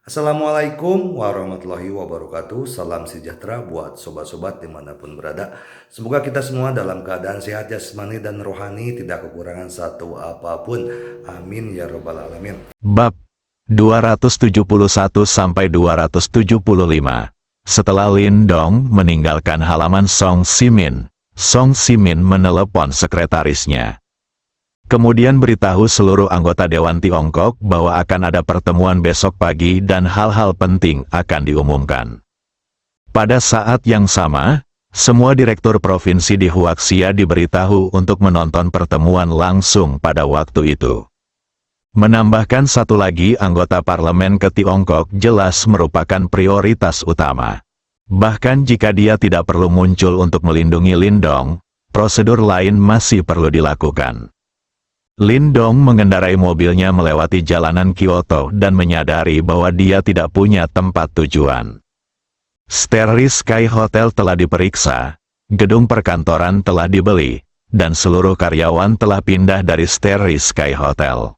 Assalamualaikum warahmatullahi wabarakatuh. Salam sejahtera buat sobat-sobat dimanapun berada. Semoga kita semua dalam keadaan sehat jasmani dan rohani, tidak kekurangan satu apapun. Amin ya robbal alamin. Bab 271-275. Setelah Lin Dong meninggalkan halaman Song Simin menelepon sekretarisnya. Kemudian beritahu seluruh anggota Dewan Tiongkok bahwa akan ada pertemuan besok pagi dan hal-hal penting akan diumumkan. Pada saat yang sama, semua direktur provinsi di Huaxia diberitahu untuk menonton pertemuan langsung pada waktu itu. Menambahkan satu lagi anggota parlemen ke Tiongkok jelas merupakan prioritas utama. Bahkan jika dia tidak perlu muncul untuk melindungi Lin Dong, prosedur lain masih perlu dilakukan. Lin Dong mengendarai mobilnya melewati jalanan Kyoto dan menyadari bahwa dia tidak punya tempat tujuan. Starry Sky Hotel telah diperiksa, gedung perkantoran telah dibeli, dan seluruh karyawan telah pindah dari Starry Sky Hotel.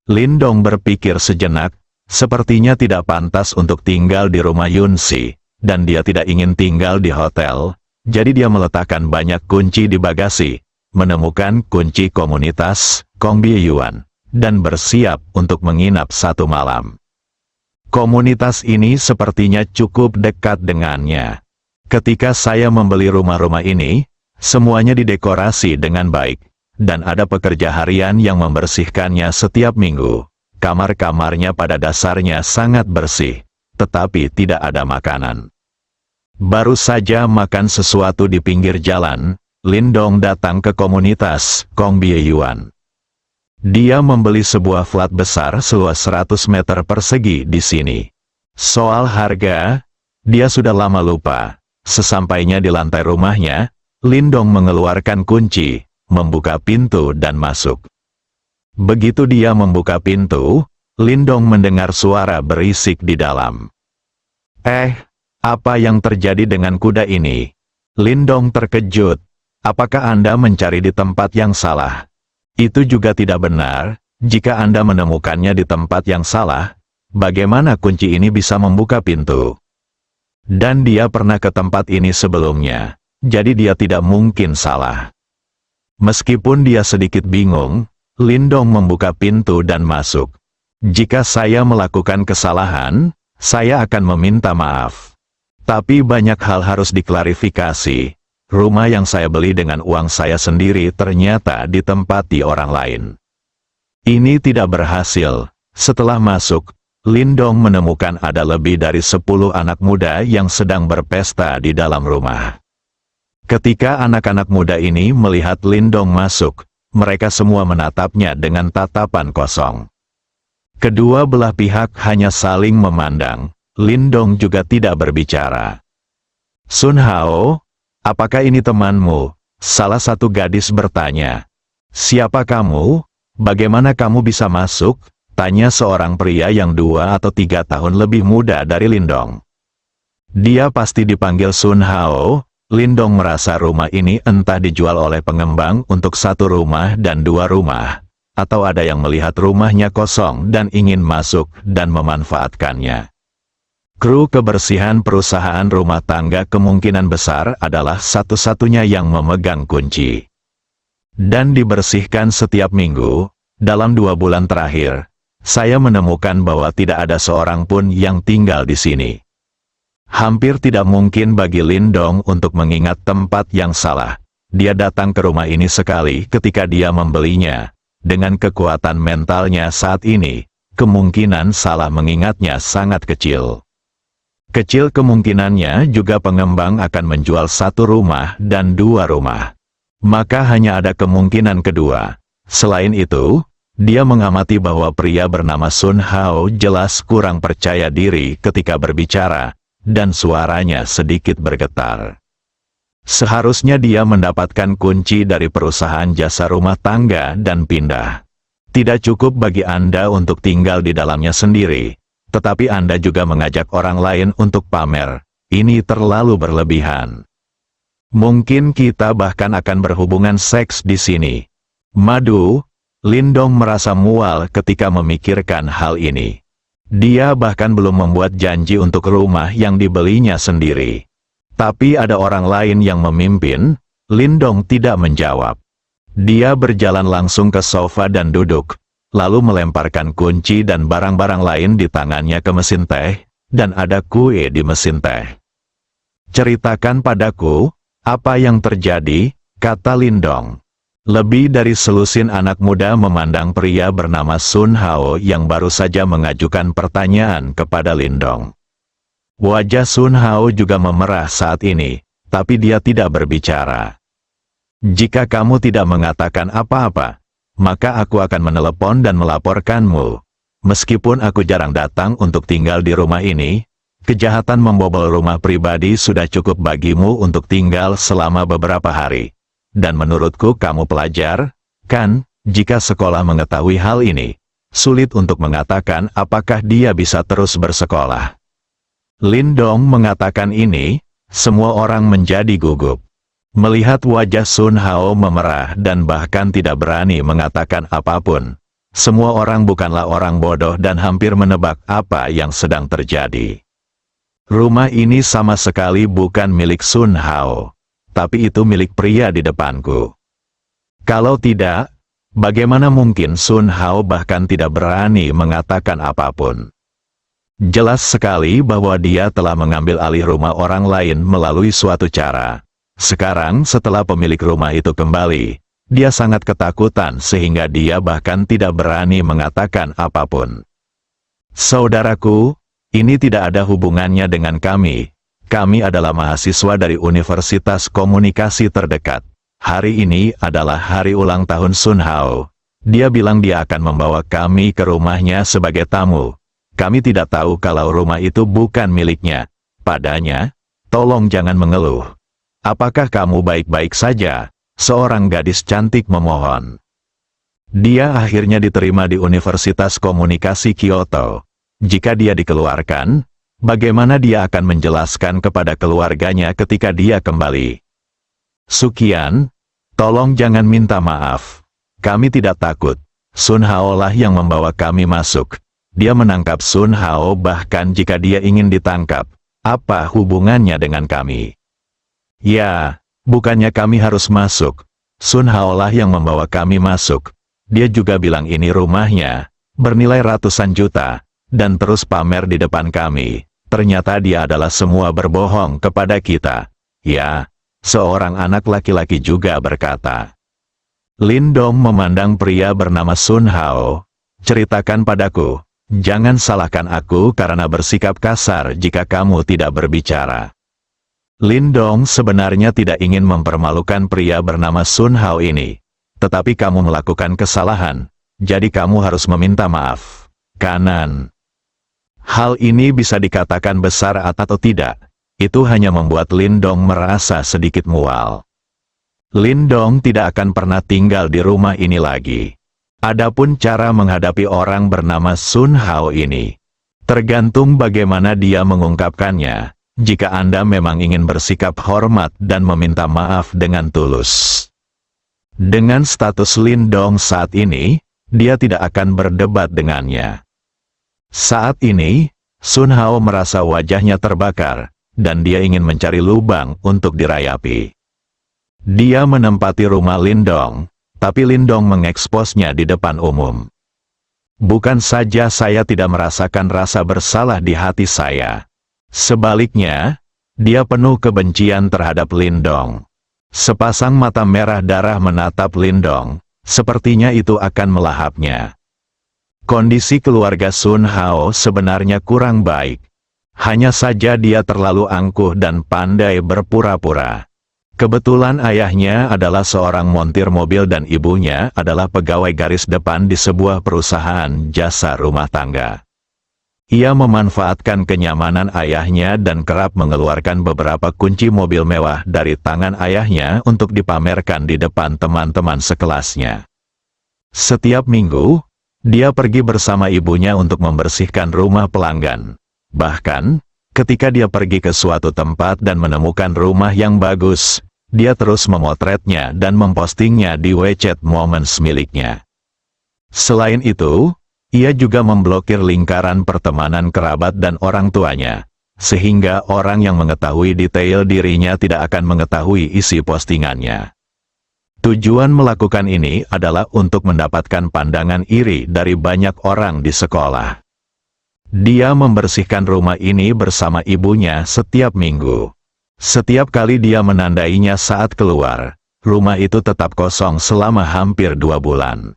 Lin Dong berpikir sejenak, sepertinya tidak pantas untuk tinggal di rumah Yun Si, dan dia tidak ingin tinggal di hotel, jadi dia meletakkan banyak kunci di bagasi, menemukan kunci komunitas Kong Biyuan, dan bersiap untuk menginap satu malam. Komunitas ini sepertinya cukup dekat dengannya. Ketika saya membeli rumah-rumah ini, semuanya didekorasi dengan baik, dan ada pekerja harian yang membersihkannya setiap minggu. Kamar-kamarnya pada dasarnya sangat bersih, tetapi tidak ada makanan. Baru saja makan sesuatu di pinggir jalan, Lin Dong datang ke komunitas Kong Biyuan. Dia membeli sebuah flat besar seluas 100 meter persegi di sini. Soal harga, dia sudah lama lupa. Sesampainya di lantai rumahnya, Lin Dong mengeluarkan kunci, membuka pintu dan masuk. Begitu dia membuka pintu, Lin Dong mendengar suara berisik di dalam. Apa yang terjadi dengan kuda ini? Lin Dong terkejut. Apakah Anda mencari di tempat yang salah? Itu juga tidak benar. Jika Anda menemukannya di tempat yang salah, bagaimana kunci ini bisa membuka pintu? Dan dia pernah ke tempat ini sebelumnya, jadi dia tidak mungkin salah. Meskipun dia sedikit bingung, Lin Dong membuka pintu dan masuk. Jika saya melakukan kesalahan, saya akan meminta maaf. Tapi banyak hal harus diklarifikasi. Rumah yang saya beli dengan uang saya sendiri ternyata ditempati orang lain. Ini tidak berhasil. Setelah masuk, Lin Dong menemukan ada lebih dari 10 anak muda yang sedang berpesta di dalam rumah. Ketika anak-anak muda ini melihat Lin Dong masuk, mereka semua menatapnya dengan tatapan kosong. Kedua belah pihak hanya saling memandang. Lin Dong juga tidak berbicara. Sun Hao, apakah ini temanmu? Salah satu gadis bertanya. Siapa kamu? Bagaimana kamu bisa masuk? Tanya seorang pria yang 2 atau 3 tahun lebih muda dari Lin Dong. Dia pasti dipanggil Sun Hao. Lin Dong merasa rumah ini entah dijual oleh pengembang untuk 1 rumah dan 2 rumah, atau ada yang melihat rumahnya kosong dan ingin masuk dan memanfaatkannya. Kru kebersihan perusahaan rumah tangga kemungkinan besar adalah satu-satunya yang memegang kunci. Dan dibersihkan setiap minggu. Dalam 2 bulan terakhir, saya menemukan bahwa tidak ada seorang pun yang tinggal di sini. Hampir tidak mungkin bagi Lin Dong untuk mengingat tempat yang salah. Dia datang ke rumah ini sekali ketika dia membelinya. Dengan kekuatan mentalnya saat ini, kemungkinan salah mengingatnya sangat kecil. Kecil kemungkinannya juga pengembang akan menjual 1 rumah dan 2 rumah. Maka hanya ada kemungkinan kedua. Selain itu, dia mengamati bahwa pria bernama Sun Hao jelas kurang percaya diri ketika berbicara, dan suaranya sedikit bergetar. Seharusnya dia mendapatkan kunci dari perusahaan jasa rumah tangga dan pindah. Tidak cukup bagi Anda untuk tinggal di dalamnya sendiri. Tetapi Anda juga mengajak orang lain untuk pamer. Ini terlalu berlebihan. Mungkin kita bahkan akan berhubungan seks di sini. Madu, Lin Dong merasa mual ketika memikirkan hal ini. Dia bahkan belum membuat janji untuk rumah yang dibelinya sendiri. Tapi ada orang lain yang memimpin. Lindong tidak menjawab. Dia berjalan langsung ke sofa dan duduk, lalu melemparkan kunci dan barang-barang lain di tangannya ke mesin teh, dan ada kue di mesin teh. "Ceritakan padaku, apa yang terjadi?" kata Lindong. Lebih dari selusin anak muda memandang pria bernama Sun Hao yang baru saja mengajukan pertanyaan kepada Lindong. Wajah Sun Hao juga memerah saat ini, tapi dia tidak berbicara. "Jika kamu tidak mengatakan apa-apa, maka aku akan menelepon dan melaporkanmu. Meskipun aku jarang datang untuk tinggal di rumah ini, kejahatan membobol rumah pribadi sudah cukup bagimu untuk tinggal selama beberapa hari. Dan menurutku kamu pelajar, kan? Jika sekolah mengetahui hal ini, sulit untuk mengatakan apakah dia bisa terus bersekolah." Lindong mengatakan ini, semua orang menjadi gugup. Melihat wajah Sun Hao memerah dan bahkan tidak berani mengatakan apapun, semua orang bukanlah orang bodoh dan hampir menebak apa yang sedang terjadi. Rumah ini sama sekali bukan milik Sun Hao, tapi itu milik pria di depanku. Kalau tidak, bagaimana mungkin Sun Hao bahkan tidak berani mengatakan apapun? Jelas sekali bahwa dia telah mengambil alih rumah orang lain melalui suatu cara. Sekarang setelah pemilik rumah itu kembali, dia sangat ketakutan sehingga dia bahkan tidak berani mengatakan apapun. "Saudaraku, ini tidak ada hubungannya dengan kami. Kami adalah mahasiswa dari Universitas Komunikasi terdekat. Hari ini adalah hari ulang tahun Sun Hao. Dia bilang dia akan membawa kami ke rumahnya sebagai tamu. Kami tidak tahu kalau rumah itu bukan miliknya. Padanya, tolong jangan mengeluh. Apakah kamu baik-baik saja?" Seorang gadis cantik memohon. Dia akhirnya diterima di Universitas Komunikasi Kyoto. Jika dia dikeluarkan, bagaimana dia akan menjelaskan kepada keluarganya ketika dia kembali? "Sukian, tolong jangan minta maaf. Kami tidak takut. Sun Hao lah yang membawa kami masuk. Dia menangkap Sun Hao bahkan jika dia ingin ditangkap. Apa hubungannya dengan kami?" "Ya, bukannya kami harus masuk. Sun Hao lah yang membawa kami masuk. Dia juga bilang ini rumahnya, bernilai ratusan juta, dan terus pamer di depan kami. Ternyata dia adalah semua berbohong kepada kita." "Ya," seorang anak laki-laki juga berkata. Lindong memandang pria bernama Sun Hao. "Ceritakan padaku, jangan salahkan aku karena bersikap kasar jika kamu tidak berbicara." Lindong sebenarnya tidak ingin mempermalukan pria bernama Sun Hao ini. "Tetapi kamu melakukan kesalahan, jadi kamu harus meminta maaf. Kanan." Hal ini bisa dikatakan besar atau tidak, itu hanya membuat Lindong merasa sedikit mual. Lindong tidak akan pernah tinggal di rumah ini lagi. Adapun cara menghadapi orang bernama Sun Hao ini, tergantung bagaimana dia mengungkapkannya. Jika Anda memang ingin bersikap hormat dan meminta maaf dengan tulus. Dengan status Lindong saat ini, dia tidak akan berdebat dengannya. Saat ini, Sun Hao merasa wajahnya terbakar, dan dia ingin mencari lubang untuk dirayapi. Dia menempati rumah Lindong, tapi Lindong mengeksposnya di depan umum. "Bukan saja saya tidak merasakan rasa bersalah di hati saya. Sebaliknya, dia penuh kebencian terhadap Lindong." Sepasang mata merah darah menatap Lindong, sepertinya itu akan melahapnya. Kondisi keluarga Sun Hao sebenarnya kurang baik. Hanya saja dia terlalu angkuh dan pandai berpura-pura. Kebetulan ayahnya adalah seorang montir mobil dan ibunya adalah pegawai garis depan di sebuah perusahaan jasa rumah tangga. Ia memanfaatkan kenyamanan ayahnya dan kerap mengeluarkan beberapa kunci mobil mewah dari tangan ayahnya untuk dipamerkan di depan teman-teman sekelasnya. Setiap minggu, dia pergi bersama ibunya untuk membersihkan rumah pelanggan. Bahkan, ketika dia pergi ke suatu tempat dan menemukan rumah yang bagus, dia terus memotretnya dan mempostingnya di WeChat Moments miliknya. Selain itu, Ia juga memblokir lingkaran pertemanan kerabat dan orang tuanya, sehingga orang yang mengetahui detail dirinya tidak akan mengetahui isi postingannya. Tujuan melakukan ini adalah untuk mendapatkan pandangan iri dari banyak orang di sekolah. Dia membersihkan rumah ini bersama ibunya setiap minggu. Setiap kali dia menandainya saat keluar, rumah itu tetap kosong selama hampir 2 bulan.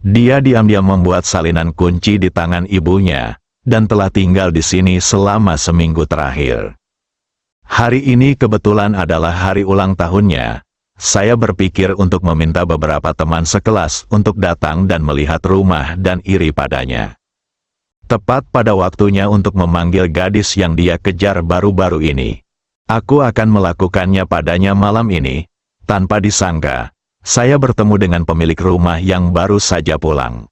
Dia diam-diam membuat salinan kunci di tangan ibunya, dan telah tinggal di sini selama seminggu terakhir. Hari ini kebetulan adalah hari ulang tahunnya. Saya berpikir untuk meminta beberapa teman sekelas untuk datang dan melihat rumah dan iri padanya. Tepat pada waktunya untuk memanggil gadis yang dia kejar baru-baru ini. Aku akan melakukannya padanya malam ini. Tanpa disangka, saya bertemu dengan pemilik rumah yang baru saja pulang.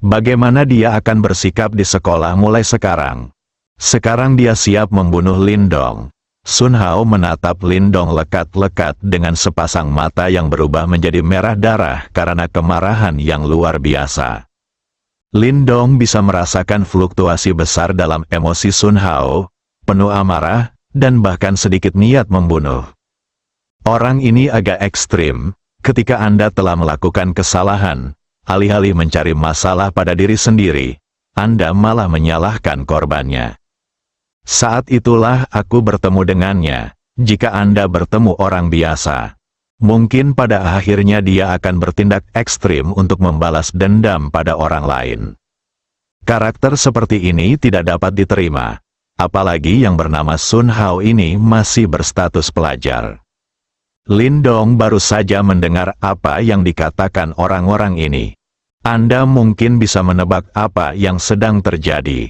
Bagaimana dia akan bersikap di sekolah mulai sekarang? Sekarang dia siap membunuh Lindong. Sun Hao menatap Lindong lekat-lekat dengan sepasang mata yang berubah menjadi merah darah karena kemarahan yang luar biasa. Lindong bisa merasakan fluktuasi besar dalam emosi Sun Hao, penuh amarah, dan bahkan sedikit niat membunuh. Orang ini agak ekstrim. Ketika Anda telah melakukan kesalahan, alih-alih mencari masalah pada diri sendiri, Anda malah menyalahkan korbannya. Saat itulah aku bertemu dengannya. Jika Anda bertemu orang biasa, mungkin pada akhirnya dia akan bertindak ekstrim untuk membalas dendam pada orang lain. Karakter seperti ini tidak dapat diterima, apalagi yang bernama Sun Hao ini masih berstatus pelajar. Lindong baru saja mendengar apa yang dikatakan orang-orang ini. Anda mungkin bisa menebak apa yang sedang terjadi.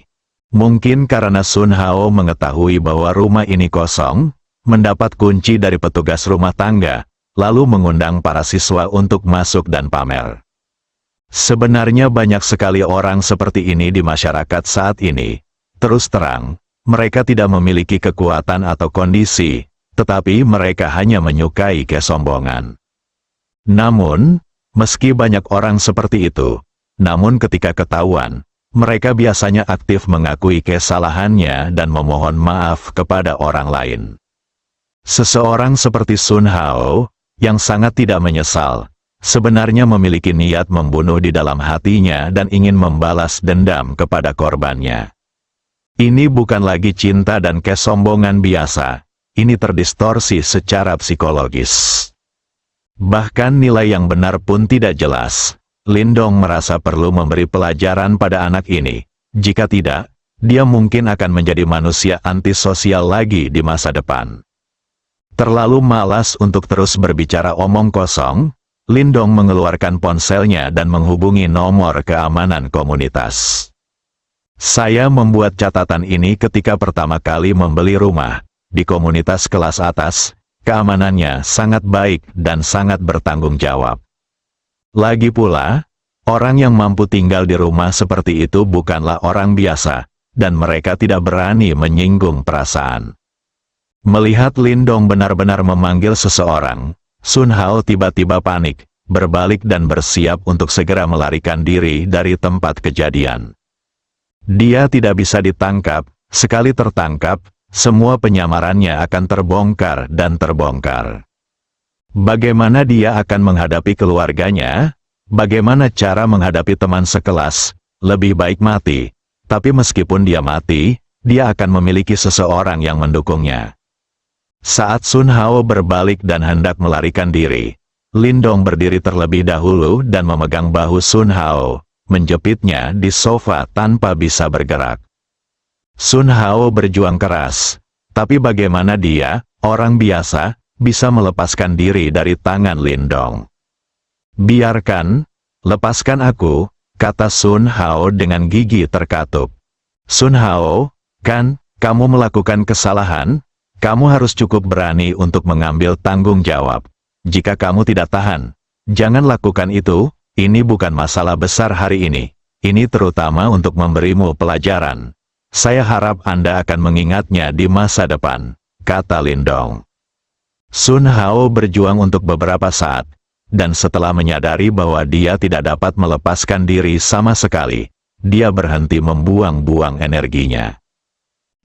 Mungkin karena Sun Hao mengetahui bahwa rumah ini kosong, mendapat kunci dari petugas rumah tangga, lalu mengundang para siswa untuk masuk dan pamer. Sebenarnya banyak sekali orang seperti ini di masyarakat saat ini. Terus terang, mereka tidak memiliki kekuatan atau kondisi, tetapi mereka hanya menyukai kesombongan. Namun, meski banyak orang seperti itu, namun ketika ketahuan, mereka biasanya aktif mengakui kesalahannya dan memohon maaf kepada orang lain. Seseorang seperti Sun Hao, yang sangat tidak menyesal, sebenarnya memiliki niat membunuh di dalam hatinya dan ingin membalas dendam kepada korbannya. Ini bukan lagi cinta dan kesombongan biasa. Ini terdistorsi secara psikologis. Bahkan nilai yang benar pun tidak jelas. Lindong merasa perlu memberi pelajaran pada anak ini. Jika tidak, dia mungkin akan menjadi manusia antisosial lagi di masa depan. Terlalu malas untuk terus berbicara omong kosong, Lindong mengeluarkan ponselnya dan menghubungi nomor keamanan komunitas. Saya membuat catatan ini ketika pertama kali membeli rumah. Di komunitas kelas atas, keamanannya sangat baik dan sangat bertanggung jawab. Lagi pula, orang yang mampu tinggal di rumah seperti itu bukanlah orang biasa, dan mereka tidak berani menyinggung perasaan. Melihat Lindong benar-benar memanggil seseorang, Sun Hao tiba-tiba panik, berbalik dan bersiap untuk segera melarikan diri dari tempat kejadian. Dia tidak bisa ditangkap, sekali tertangkap, semua penyamarannya akan terbongkar dan terbongkar. Bagaimana dia akan menghadapi keluarganya? Bagaimana cara menghadapi teman sekelas? Lebih baik mati. Tapi meskipun dia mati, dia akan memiliki seseorang yang mendukungnya. Saat Sun Hao berbalik dan hendak melarikan diri, Lindong berdiri terlebih dahulu dan memegang bahu Sun Hao, menjepitnya di sofa tanpa bisa bergerak. Sun Hao berjuang keras, tapi bagaimana dia, orang biasa, bisa melepaskan diri dari tangan Lindong? Biarkan, lepaskan aku, kata Sun Hao dengan gigi terkatup. Sun Hao, kan, kamu melakukan kesalahan, kamu harus cukup berani untuk mengambil tanggung jawab. Jika kamu tidak tahan, jangan lakukan itu, ini bukan masalah besar hari ini, ini terutama untuk memberimu pelajaran. Saya harap Anda akan mengingatnya di masa depan, kata Lindong. Sun Hao berjuang untuk beberapa saat. dan setelah menyadari bahwa dia tidak dapat melepaskan diri sama sekali, dia berhenti membuang-buang energinya.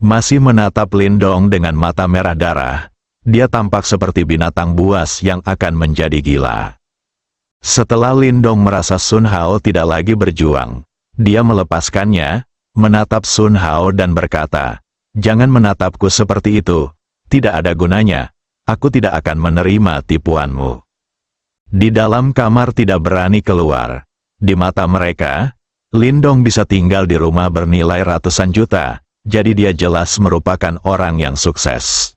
Masih menatap Lindong dengan mata merah darah, dia tampak seperti binatang buas yang akan menjadi gila. Setelah Lindong merasa Sun Hao tidak lagi berjuang, dia melepaskannya, menatap Sun Hao dan berkata, "Jangan menatapku seperti itu, tidak ada gunanya, aku tidak akan menerima tipuanmu." Di dalam kamar tidak berani keluar. Di mata mereka, Lindong bisa tinggal di rumah bernilai ratusan juta, jadi dia jelas merupakan orang yang sukses.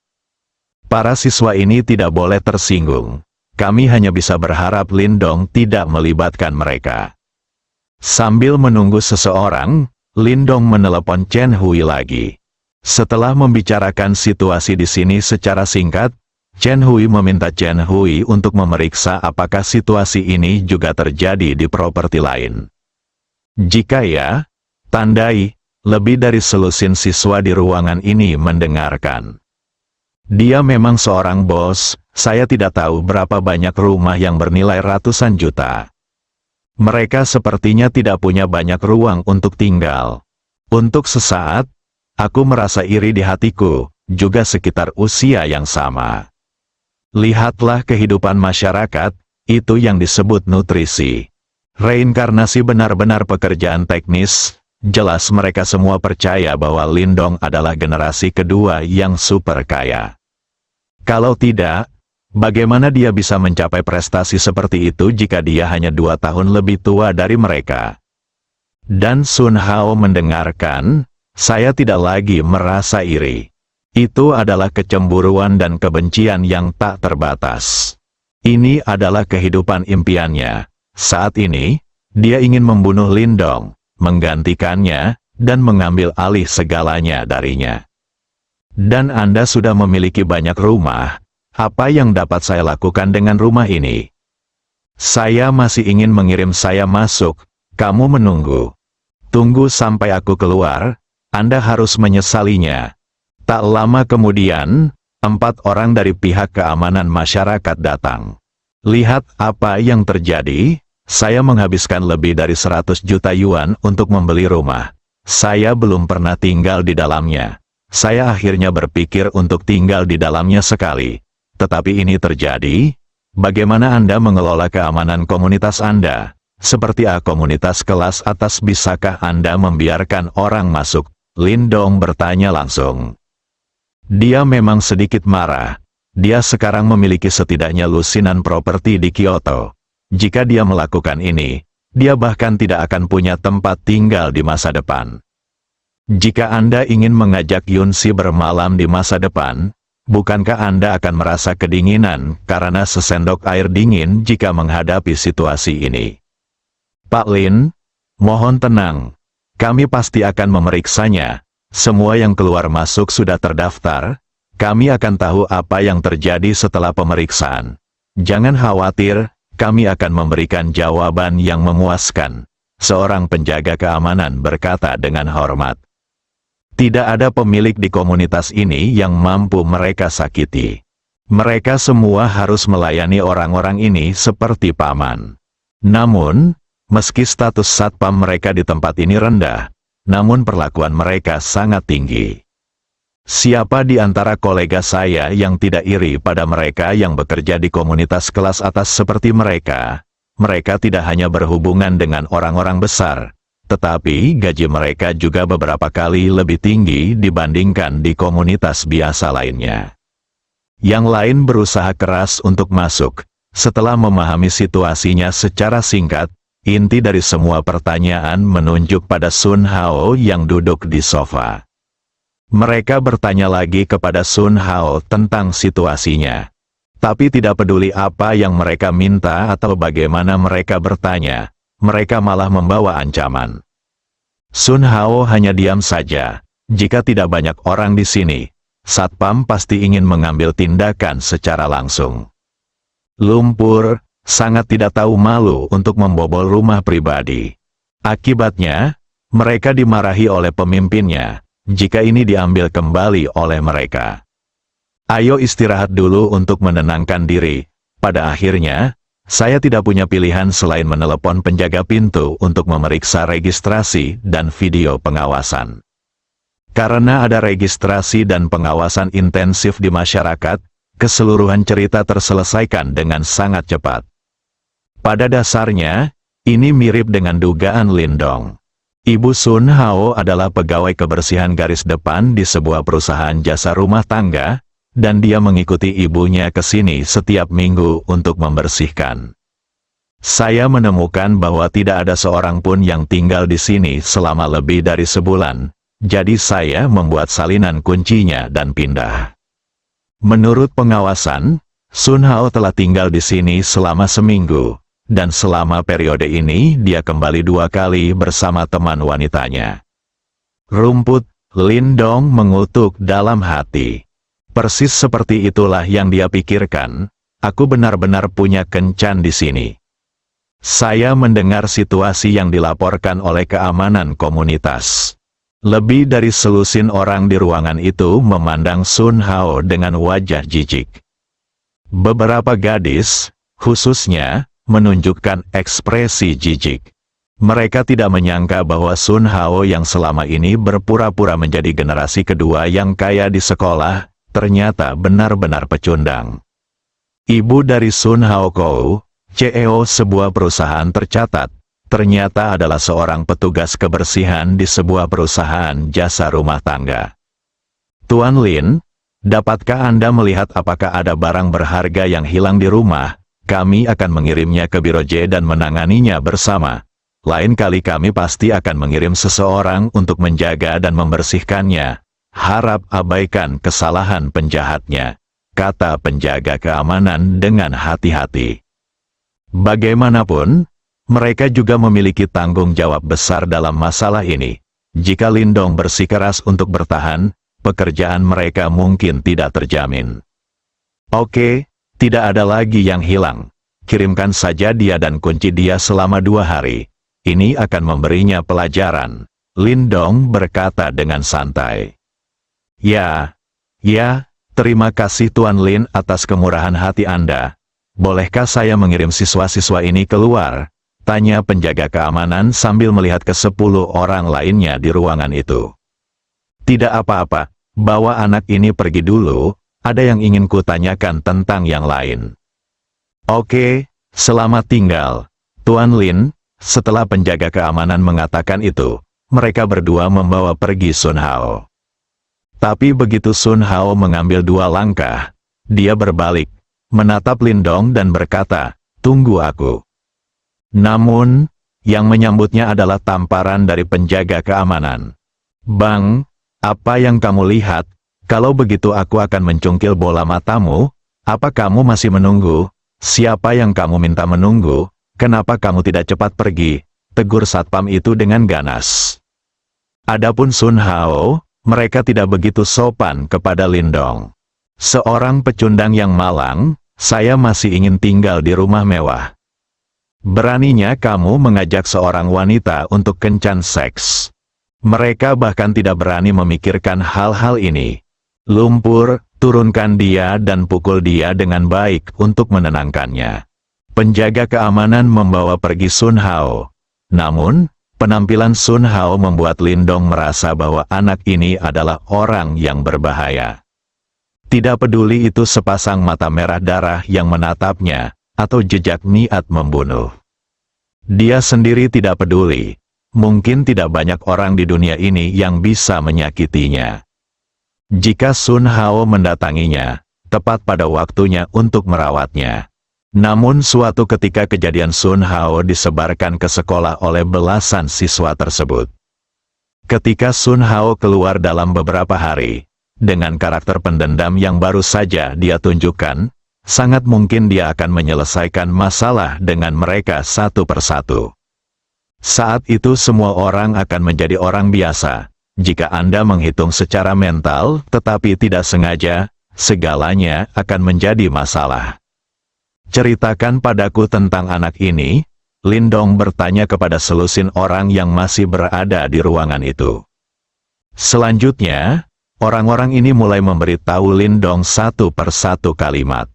Para siswa ini tidak boleh tersinggung. Kami hanya bisa berharap Lindong tidak melibatkan mereka. Sambil menunggu seseorang, Lindong menelepon Chen Hui lagi. Setelah membicarakan situasi di sini secara singkat, Chen Hui meminta Chen Hui untuk memeriksa apakah situasi ini juga terjadi di properti lain. Jika ya, tandai, lebih dari selusin siswa di ruangan ini mendengarkan. Dia memang seorang bos, saya tidak tahu berapa banyak rumah yang bernilai ratusan juta. Mereka sepertinya tidak punya banyak ruang untuk tinggal. Untuk sesaat, aku merasa iri di hatiku, juga sekitar usia yang sama. Lihatlah kehidupan masyarakat, itu yang disebut nutrisi. Reinkarnasi benar-benar pekerjaan teknis. Jelas mereka semua percaya bahwa Lindong adalah generasi kedua yang super kaya. Kalau tidak, bagaimana dia bisa mencapai prestasi seperti itu jika dia hanya 2 tahun lebih tua dari mereka? Dan Sun Hao mendengarkan, saya tidak lagi merasa iri. Itu adalah kecemburuan dan kebencian yang tak terbatas. Ini adalah kehidupan impiannya. Saat ini, dia ingin membunuh Lindong, menggantikannya, dan mengambil alih segalanya darinya. Dan Anda sudah memiliki banyak rumah, apa yang dapat saya lakukan dengan rumah ini? Saya masih ingin mengirim saya masuk, kamu menunggu. Tunggu sampai aku keluar, Anda harus menyesalinya. Tak lama kemudian, 4 orang dari pihak keamanan masyarakat datang. Lihat apa yang terjadi. Saya menghabiskan lebih dari 100 juta yuan untuk membeli rumah. Saya belum pernah tinggal di dalamnya. Saya akhirnya berpikir untuk tinggal di dalamnya sekali. Tetapi ini terjadi. Bagaimana Anda mengelola keamanan komunitas Anda? Seperti komunitas kelas atas, bisakah Anda membiarkan orang masuk? Lindong bertanya langsung. Dia memang sedikit marah. Dia sekarang memiliki setidaknya lusinan properti di Kyoto. Jika dia melakukan ini, dia bahkan tidak akan punya tempat tinggal di masa depan. Jika Anda ingin mengajak Yunsi bermalam di masa depan, bukankah Anda akan merasa kedinginan karena sesendok air dingin jika menghadapi situasi ini? Pak Lin, mohon tenang. Kami pasti akan memeriksanya. Semua yang keluar masuk sudah terdaftar. Kami akan tahu apa yang terjadi setelah pemeriksaan. Jangan khawatir. Kami akan memberikan jawaban yang memuaskan. Seorang penjaga keamanan berkata dengan hormat. Tidak ada pemilik di komunitas ini yang mampu mereka sakiti. Mereka semua harus melayani orang-orang ini seperti paman. Namun, meski status satpam mereka di tempat ini rendah, namun perlakuan mereka sangat tinggi. Siapa di antara kolega saya yang tidak iri pada mereka yang bekerja di komunitas kelas atas seperti mereka? Mereka tidak hanya berhubungan dengan orang-orang besar, tetapi gaji mereka juga beberapa kali lebih tinggi dibandingkan di komunitas biasa lainnya. Yang lain berusaha keras untuk masuk. Setelah memahami situasinya secara singkat, inti dari semua pertanyaan menunjuk pada Sun Hao yang duduk di sofa. Mereka bertanya lagi kepada Sun Hao tentang situasinya. Tapi tidak peduli apa yang mereka minta atau bagaimana mereka bertanya, mereka malah membawa ancaman. Sun Hao hanya diam saja. Jika tidak banyak orang di sini, satpam pasti ingin mengambil tindakan secara langsung. Lumpur, sangat tidak tahu malu untuk membobol rumah pribadi. Akibatnya, mereka dimarahi oleh pemimpinnya. Jika ini diambil kembali oleh mereka. Ayo istirahat dulu untuk menenangkan diri. Pada akhirnya, Saya tidak punya pilihan selain menelepon penjaga pintu untuk memeriksa registrasi dan video pengawasan. Karena ada registrasi dan pengawasan intensif di masyarakat, keseluruhan cerita terselesaikan dengan sangat cepat. Pada dasarnya, ini mirip dengan dugaan Lindong. Ibu Sun Hao adalah pegawai kebersihan garis depan di sebuah perusahaan jasa rumah tangga, dan dia mengikuti ibunya ke sini setiap minggu untuk membersihkan. Saya menemukan bahwa tidak ada seorang pun yang tinggal di sini selama lebih dari sebulan, jadi saya membuat salinan kuncinya dan pindah. Menurut pengawasan, Sun Hao telah tinggal di sini selama seminggu, dan selama periode ini dia kembali 2 kali bersama teman wanitanya. Rumput, Lindong mengutuk dalam hati. Persis seperti itulah yang dia pikirkan, aku benar-benar punya kencan di sini. Saya mendengar situasi yang dilaporkan oleh keamanan komunitas. Lebih dari selusin orang di ruangan itu memandang Sun Hao dengan wajah jijik. Beberapa gadis, khususnya, menunjukkan ekspresi jijik. Mereka tidak menyangka bahwa Sun Hao yang selama ini berpura-pura menjadi generasi kedua yang kaya di sekolah, ternyata benar-benar pecundang. Ibu dari Sun Hao Kou, CEO sebuah perusahaan tercatat, ternyata adalah seorang petugas kebersihan di sebuah perusahaan jasa rumah tangga. Tuan Lin, dapatkah Anda melihat apakah ada barang berharga yang hilang di rumah? Kami akan mengirimnya ke Biro J dan menanganinya bersama. Lain kali kami pasti akan mengirim seseorang untuk menjaga dan membersihkannya. Harap abaikan kesalahan penjahatnya, kata penjaga keamanan dengan hati-hati. Bagaimanapun, mereka juga memiliki tanggung jawab besar dalam masalah ini. Jika Lindong bersikeras untuk bertahan, pekerjaan mereka mungkin tidak terjamin. Oke, tidak ada lagi yang hilang. Kirimkan saja dia dan kunci dia selama 2 hari. Ini akan memberinya pelajaran, Lindong berkata dengan santai. Ya, terima kasih Tuan Lin atas kemurahan hati Anda. Bolehkah saya mengirim siswa-siswa ini keluar? Tanya penjaga keamanan sambil melihat ke 10 orang lainnya di ruangan itu. Tidak apa-apa, bawa anak ini pergi dulu, ada yang ingin kutanyakan tentang yang lain. Oke, selamat tinggal, Tuan Lin. Setelah penjaga keamanan mengatakan itu, mereka berdua membawa pergi Sun Hao. Tapi begitu Sun Hao mengambil 2 langkah, dia berbalik, menatap Lindong dan berkata, "Tunggu aku." Namun, yang menyambutnya adalah tamparan dari penjaga keamanan. "Bang, apa yang kamu lihat? Kalau begitu aku akan mencungkil bola matamu. Apa kamu masih menunggu? Siapa yang kamu minta menunggu? Kenapa kamu tidak cepat pergi?" tegur satpam itu dengan ganas. Adapun Sun Hao, mereka tidak begitu sopan kepada Lindong. Seorang pecundang yang malang, saya masih ingin tinggal di rumah mewah. Beraninya kamu mengajak seorang wanita untuk kencan seks. Mereka bahkan tidak berani memikirkan hal-hal ini. Lumpur, turunkan dia dan pukul dia dengan baik untuk menenangkannya. Penjaga keamanan membawa pergi Sun Hao. Namun, penampilan Sun Hao membuat Lindong merasa bahwa anak ini adalah orang yang berbahaya. Tidak peduli itu sepasang mata merah darah yang menatapnya, atau jejak niat membunuh. Dia sendiri tidak peduli. Mungkin tidak banyak orang di dunia ini yang bisa menyakitinya. Jika Sun Hao mendatanginya, tepat pada waktunya untuk merawatnya. Namun suatu ketika kejadian Sun Hao disebarkan ke sekolah oleh belasan siswa tersebut. Ketika Sun Hao keluar dalam beberapa hari, dengan karakter pendendam yang baru saja dia tunjukkan, sangat mungkin dia akan menyelesaikan masalah dengan mereka satu persatu. Saat itu semua orang akan menjadi orang biasa. Jika Anda menghitung secara mental tetapi tidak sengaja, segalanya akan menjadi masalah. Ceritakan padaku tentang anak ini, Lindong bertanya kepada selusin orang yang masih berada di ruangan itu. Selanjutnya, orang-orang ini mulai memberitahu Lindong satu persatu kalimat.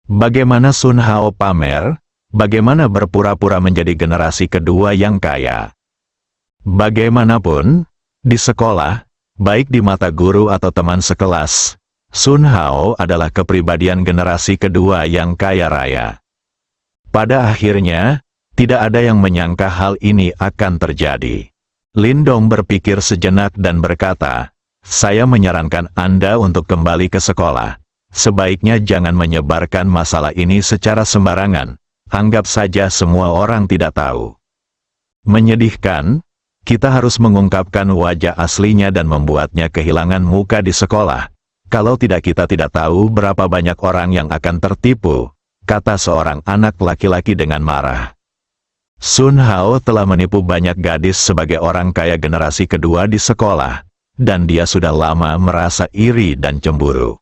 Bagaimana Sun Hao pamer? Bagaimana berpura-pura menjadi generasi kedua yang kaya? Bagaimanapun, di sekolah, baik di mata guru atau teman sekelas, Sun Hao adalah kepribadian generasi kedua yang kaya raya. Pada akhirnya, tidak ada yang menyangka hal ini akan terjadi. Lindong berpikir sejenak dan berkata, "Saya menyarankan Anda untuk kembali ke sekolah. Sebaiknya jangan menyebarkan masalah ini secara sembarangan. Anggap saja semua orang tidak tahu." Menyedihkan, kita harus mengungkapkan wajah aslinya dan membuatnya kehilangan muka di sekolah. Kalau tidak, kita tidak tahu berapa banyak orang yang akan tertipu, kata seorang anak laki-laki dengan marah. Sun Hao telah menipu banyak gadis sebagai orang kaya generasi kedua di sekolah, dan dia sudah lama merasa iri dan cemburu.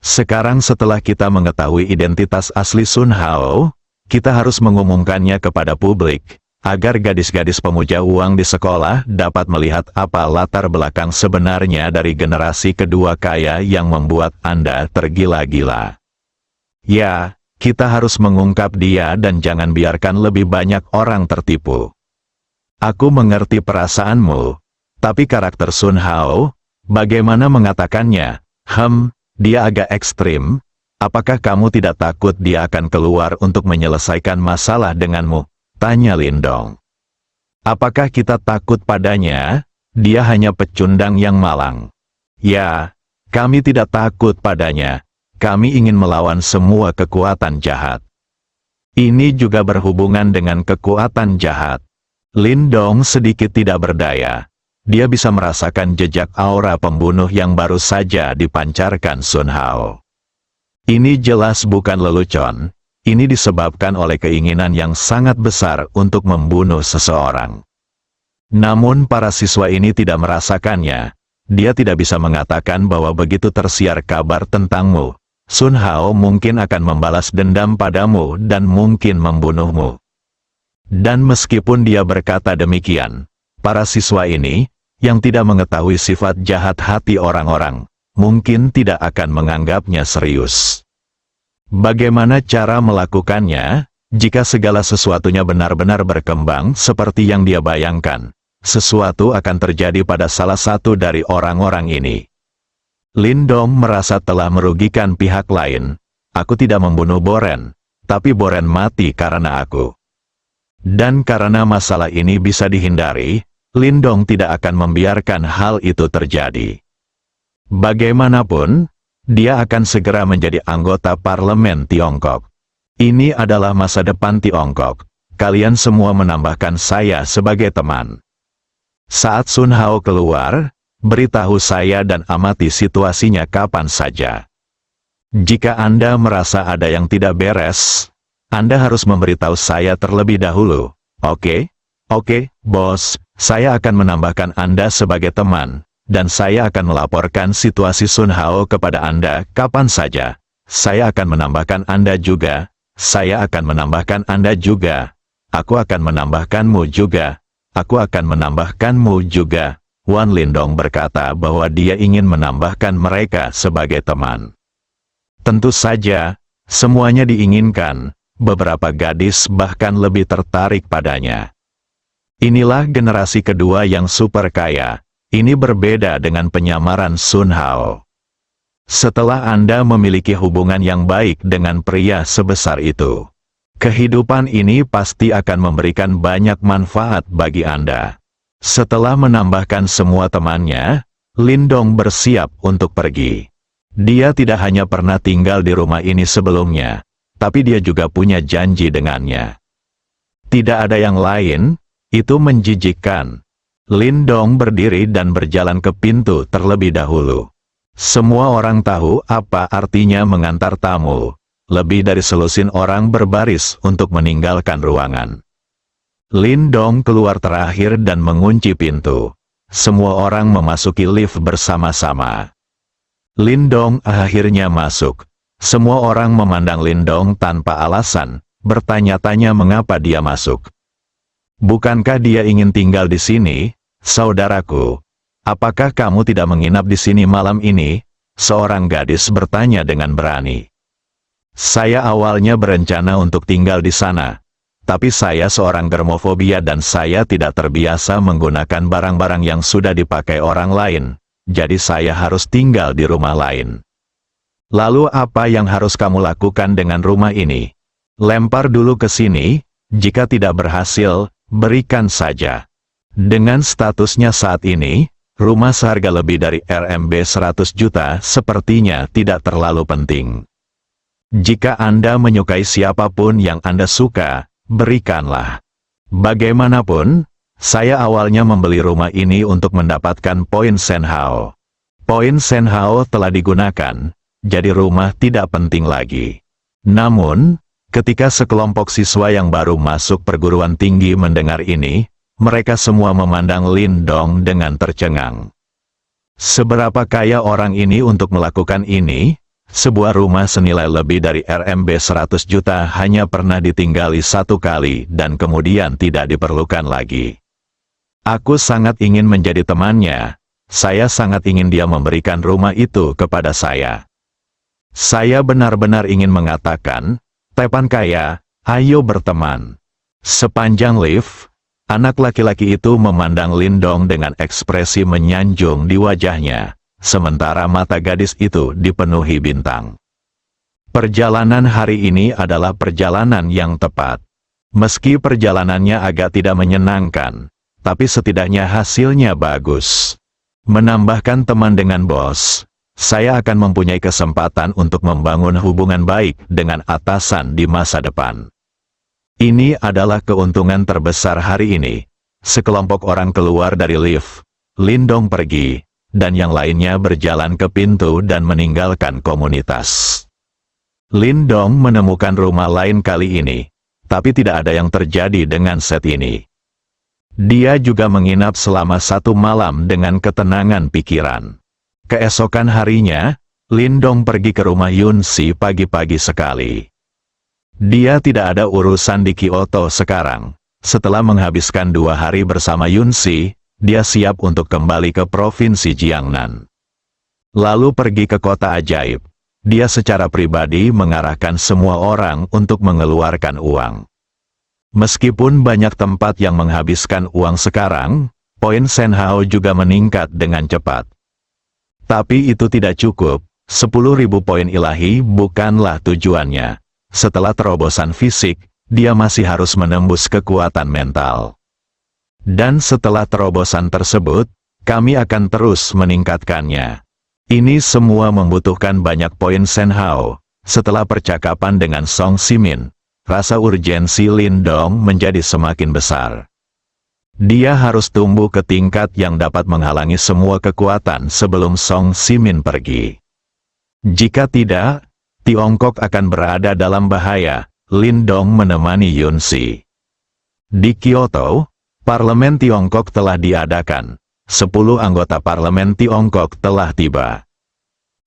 Sekarang setelah kita mengetahui identitas asli Sun Hao, kita harus mengumumkannya kepada publik, agar gadis-gadis pemuja uang di sekolah dapat melihat apa latar belakang sebenarnya dari generasi kedua kaya yang membuat Anda tergila-gila. Ya, kita harus mengungkap dia dan jangan biarkan lebih banyak orang tertipu. Aku mengerti perasaanmu, tapi karakter Sun Hao, bagaimana mengatakannya? Dia agak ekstrim. Apakah kamu tidak takut dia akan keluar untuk menyelesaikan masalah denganmu? Tanya Lindong. Apakah kita takut padanya? Dia hanya pecundang yang malang. Ya, kami tidak takut padanya. Kami ingin melawan semua kekuatan jahat. Ini juga berhubungan dengan kekuatan jahat. Lindong sedikit tidak berdaya. Dia bisa merasakan jejak aura pembunuh yang baru saja dipancarkan Sun Hao. Ini jelas bukan lelucon. Ini disebabkan oleh keinginan yang sangat besar untuk membunuh seseorang. Namun para siswa ini tidak merasakannya. Dia tidak bisa mengatakan bahwa begitu tersiar kabar tentangmu, Sun Hao mungkin akan membalas dendam padamu dan mungkin membunuhmu. Dan meskipun dia berkata demikian, para siswa ini, yang tidak mengetahui sifat jahat hati orang-orang, mungkin tidak akan menganggapnya serius. Bagaimana cara melakukannya? Jika segala sesuatunya benar-benar berkembang seperti yang dia bayangkan, sesuatu akan terjadi pada salah satu dari orang-orang ini. Lindong merasa telah merugikan pihak lain. Aku tidak membunuh Boren, tapi Boren mati karena aku. Dan karena masalah ini bisa dihindari, Lindong tidak akan membiarkan hal itu terjadi. Bagaimanapun, dia akan segera menjadi anggota parlemen Tiongkok. Ini adalah masa depan Tiongkok. Kalian semua menambahkan saya sebagai teman. Saat Sun Hao keluar, beritahu saya dan amati situasinya kapan saja. Jika Anda merasa ada yang tidak beres, Anda harus memberitahu saya terlebih dahulu. Oke? Oke, bos, saya akan menambahkan Anda sebagai teman, dan saya akan melaporkan situasi Sun Hao kepada Anda kapan saja. Saya akan menambahkan Anda juga. Saya akan menambahkan Anda juga. Aku akan menambahkanmu juga. Aku akan menambahkanmu juga. Wan Lindong berkata bahwa dia ingin menambahkan mereka sebagai teman. Tentu saja, semuanya diinginkan. Beberapa gadis bahkan lebih tertarik padanya. Inilah generasi kedua yang super kaya. Ini berbeda dengan penyamaran Sun Hao. Setelah Anda memiliki hubungan yang baik dengan pria sebesar itu, kehidupan ini pasti akan memberikan banyak manfaat bagi Anda. Setelah menambahkan semua temannya, Lindong bersiap untuk pergi. Dia tidak hanya pernah tinggal di rumah ini sebelumnya, tapi dia juga punya janji dengannya. Tidak ada yang lain. Itu menjijikkan. Lindong berdiri dan berjalan ke pintu terlebih dahulu. Semua orang tahu apa artinya mengantar tamu. Lebih dari selusin orang berbaris untuk meninggalkan ruangan. Lindong keluar terakhir dan mengunci pintu. Semua orang memasuki lift bersama-sama. Lindong akhirnya masuk. Semua orang memandang Lindong tanpa alasan, bertanya-tanya mengapa dia masuk. Bukankah dia ingin tinggal di sini, saudaraku? Apakah kamu tidak menginap di sini malam ini? Seorang gadis bertanya dengan berani. Saya awalnya berencana untuk tinggal di sana. Tapi saya seorang germofobia dan saya tidak terbiasa menggunakan barang-barang yang sudah dipakai orang lain. Jadi saya harus tinggal di rumah lain. Lalu apa yang harus kamu lakukan dengan rumah ini? Lempar dulu ke sini, jika tidak berhasil, berikan saja. Dengan statusnya saat ini, rumah seharga lebih dari RMB 100 juta sepertinya tidak terlalu penting. Jika Anda menyukai siapapun yang Anda suka, berikanlah. Bagaimanapun, saya awalnya membeli rumah ini untuk mendapatkan poin Senhao. Poin Senhao telah digunakan, jadi rumah tidak penting lagi. Namun, ketika sekelompok siswa yang baru masuk perguruan tinggi mendengar ini, mereka semua memandang Lindong dengan tercengang. Seberapa kaya orang ini untuk melakukan ini? Sebuah rumah senilai lebih dari RMB 100 juta hanya pernah ditinggali satu kali dan kemudian tidak diperlukan lagi. Aku sangat ingin menjadi temannya. Saya sangat ingin dia memberikan rumah itu kepada saya. Saya benar-benar ingin mengatakan, Tepan kaya, ayo berteman. Sepanjang lift, anak laki-laki itu memandang Lindong dengan ekspresi menyanjung di wajahnya, sementara mata gadis itu dipenuhi bintang. Perjalanan hari ini adalah perjalanan yang tepat. Meski perjalanannya agak tidak menyenangkan, tapi setidaknya hasilnya bagus. Menambahkan teman dengan bos, saya akan mempunyai kesempatan untuk membangun hubungan baik dengan atasan di masa depan. Ini adalah keuntungan terbesar hari ini. Sekelompok orang keluar dari lift, Lindong pergi, dan yang lainnya berjalan ke pintu dan meninggalkan komunitas. Lindong menemukan rumah lain kali ini, tapi tidak ada yang terjadi dengan set ini. Dia juga menginap selama 1 malam dengan ketenangan pikiran. Keesokan harinya, Lindong pergi ke rumah Yunsi pagi-pagi sekali. Dia tidak ada urusan di Kyoto sekarang. Setelah menghabiskan 2 hari bersama Yunsi, dia siap untuk kembali ke Provinsi Jiangnan. Lalu pergi ke kota ajaib. Dia secara pribadi mengarahkan semua orang untuk mengeluarkan uang. Meskipun banyak tempat yang menghabiskan uang sekarang, poin Senhao juga meningkat dengan cepat. Tapi itu tidak cukup, 10.000 poin ilahi bukanlah tujuannya. Setelah terobosan fisik, dia masih harus menembus kekuatan mental. Dan setelah terobosan tersebut, kami akan terus meningkatkannya. Ini semua membutuhkan banyak poin Senhao. Setelah percakapan dengan Song Simin, rasa urgensi Lindong menjadi semakin besar. Dia harus tumbuh ke tingkat yang dapat menghalangi semua kekuatan sebelum Song Simin pergi. Jika tidak, Tiongkok akan berada dalam bahaya. Lindong menemani Yunsi. Di Kyoto, Parlemen Tiongkok telah diadakan. 10 anggota Parlemen Tiongkok telah tiba.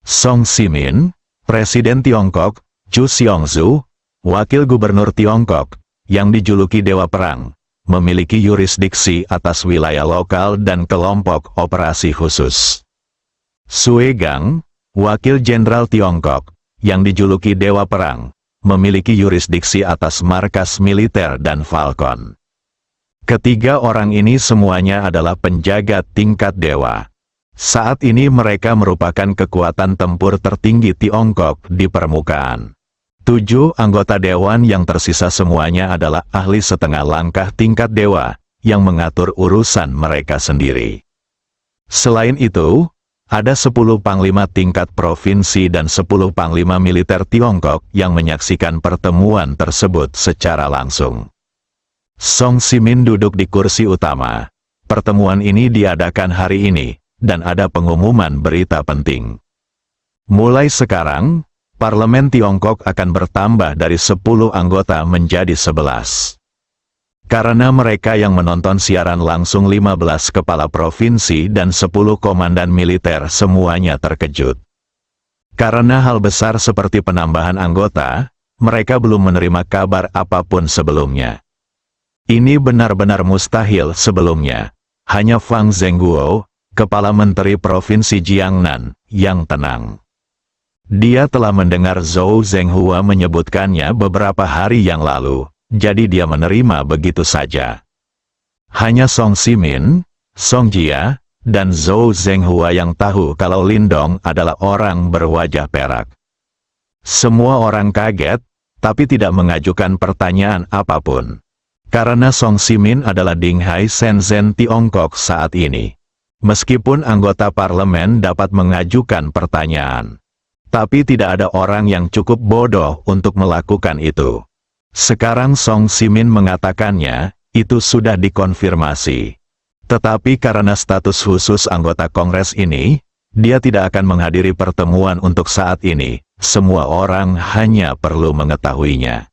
Song Simin, Presiden Tiongkok, Chu Xiongzu, Wakil Gubernur Tiongkok, yang dijuluki Dewa Perang, memiliki yurisdiksi atas wilayah lokal dan kelompok operasi khusus. Sue Gang, Wakil Jenderal Tiongkok, yang dijuluki Dewa Perang, memiliki yurisdiksi atas markas militer dan Falcon. Ketiga orang ini semuanya adalah penjaga tingkat dewa. Saat ini mereka merupakan kekuatan tempur tertinggi Tiongkok di permukaan. 7 anggota dewan yang tersisa semuanya adalah ahli setengah langkah tingkat dewa, yang mengatur urusan mereka sendiri. Selain itu, ada 10 panglima tingkat provinsi dan 10 panglima militer Tiongkok yang menyaksikan pertemuan tersebut secara langsung. Song Simin duduk di kursi utama. Pertemuan ini diadakan hari ini, dan ada pengumuman berita penting. Mulai sekarang, Parlemen Tiongkok akan bertambah dari 10 anggota menjadi 11. Karena mereka yang menonton siaran langsung 15 kepala provinsi dan 10 komandan militer semuanya terkejut. Karena hal besar seperti penambahan anggota, mereka belum menerima kabar apapun sebelumnya. Ini benar-benar mustahil sebelumnya. Hanya Fang Zhenguo, Kepala Menteri Provinsi Jiangnan, yang tenang. Dia telah mendengar Zhou Zhenghua menyebutkannya beberapa hari yang lalu, jadi dia menerima begitu saja. Hanya Song Simin, Song Jia, dan Zhou Zhenghua yang tahu kalau Lindong adalah orang berwajah perak. Semua orang kaget, tapi tidak mengajukan pertanyaan apapun. Karena Song Simin adalah Dinghai Shenzhen Tiongkok saat ini. Meskipun anggota parlemen dapat mengajukan pertanyaan, tapi tidak ada orang yang cukup bodoh untuk melakukan itu. Sekarang Song Simin mengatakannya, itu sudah dikonfirmasi. Tetapi karena status khusus anggota Kongres ini, dia tidak akan menghadiri pertemuan untuk saat ini. Semua orang hanya perlu mengetahuinya.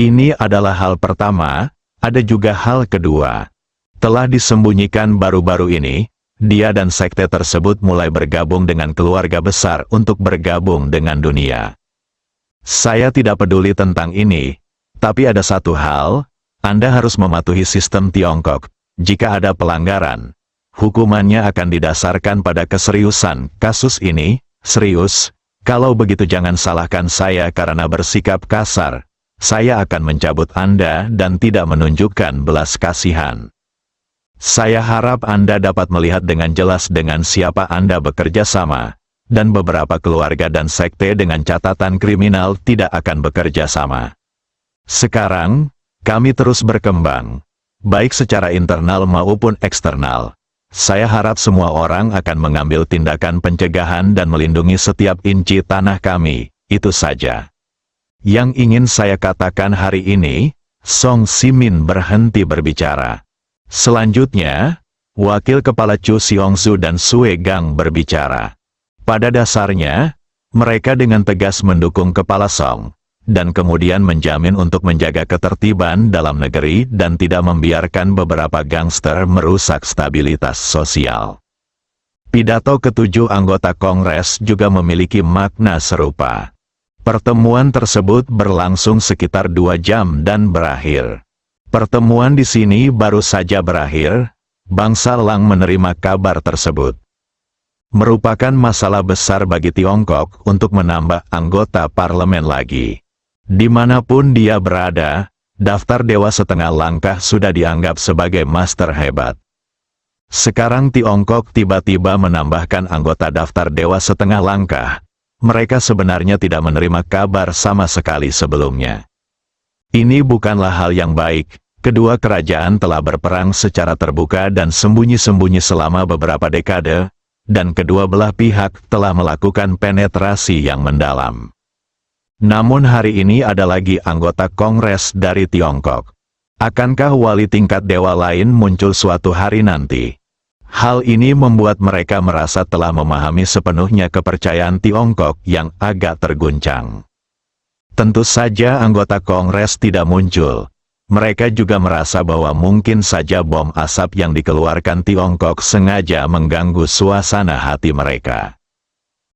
Ini adalah hal pertama, ada juga hal kedua. Telah disembunyikan baru-baru ini, dia dan sekte tersebut mulai bergabung dengan keluarga besar untuk bergabung dengan dunia. Saya tidak peduli tentang ini, tapi ada satu hal, Anda harus mematuhi sistem Tiongkok. Jika ada pelanggaran, hukumannya akan didasarkan pada keseriusan kasus ini. Serius, kalau begitu jangan salahkan saya karena bersikap kasar. Saya akan mencabut Anda dan tidak menunjukkan belas kasihan. Saya harap Anda dapat melihat dengan jelas dengan siapa Anda bekerja sama, dan beberapa keluarga dan sekte dengan catatan kriminal tidak akan bekerja sama. Sekarang, kami terus berkembang, baik secara internal maupun eksternal. Saya harap semua orang akan mengambil tindakan pencegahan dan melindungi setiap inci tanah kami, itu saja. Yang ingin saya katakan hari ini, Song Simin berhenti berbicara. Selanjutnya, Wakil Kepala Chu Xiongzu dan Sue Gang berbicara. Pada dasarnya, mereka dengan tegas mendukung Kepala Song, dan kemudian menjamin untuk menjaga ketertiban dalam negeri dan tidak membiarkan beberapa gangster merusak stabilitas sosial. Pidato ketujuh anggota Kongres juga memiliki makna serupa. Pertemuan tersebut berlangsung sekitar 2 jam dan berakhir. Pertemuan di sini baru saja berakhir, bangsa Lang menerima kabar tersebut. Merupakan masalah besar bagi Tiongkok untuk menambah anggota parlemen lagi. Dimanapun dia berada, daftar Dewa Setengah Langkah sudah dianggap sebagai master hebat. Sekarang Tiongkok tiba-tiba menambahkan anggota daftar Dewa Setengah Langkah. Mereka sebenarnya tidak menerima kabar sama sekali sebelumnya. Ini bukanlah hal yang baik. Kedua kerajaan telah berperang secara terbuka dan sembunyi-sembunyi selama beberapa dekade, dan kedua belah pihak telah melakukan penetrasi yang mendalam. Namun hari ini ada lagi anggota Kongres dari Tiongkok. Akankah wali tingkat dewa lain muncul suatu hari nanti? Hal ini membuat mereka merasa telah memahami sepenuhnya kepercayaan Tiongkok yang agak terguncang. Tentu saja anggota Kongres tidak muncul. Mereka juga merasa bahwa mungkin saja bom asap yang dikeluarkan Tiongkok sengaja mengganggu suasana hati mereka.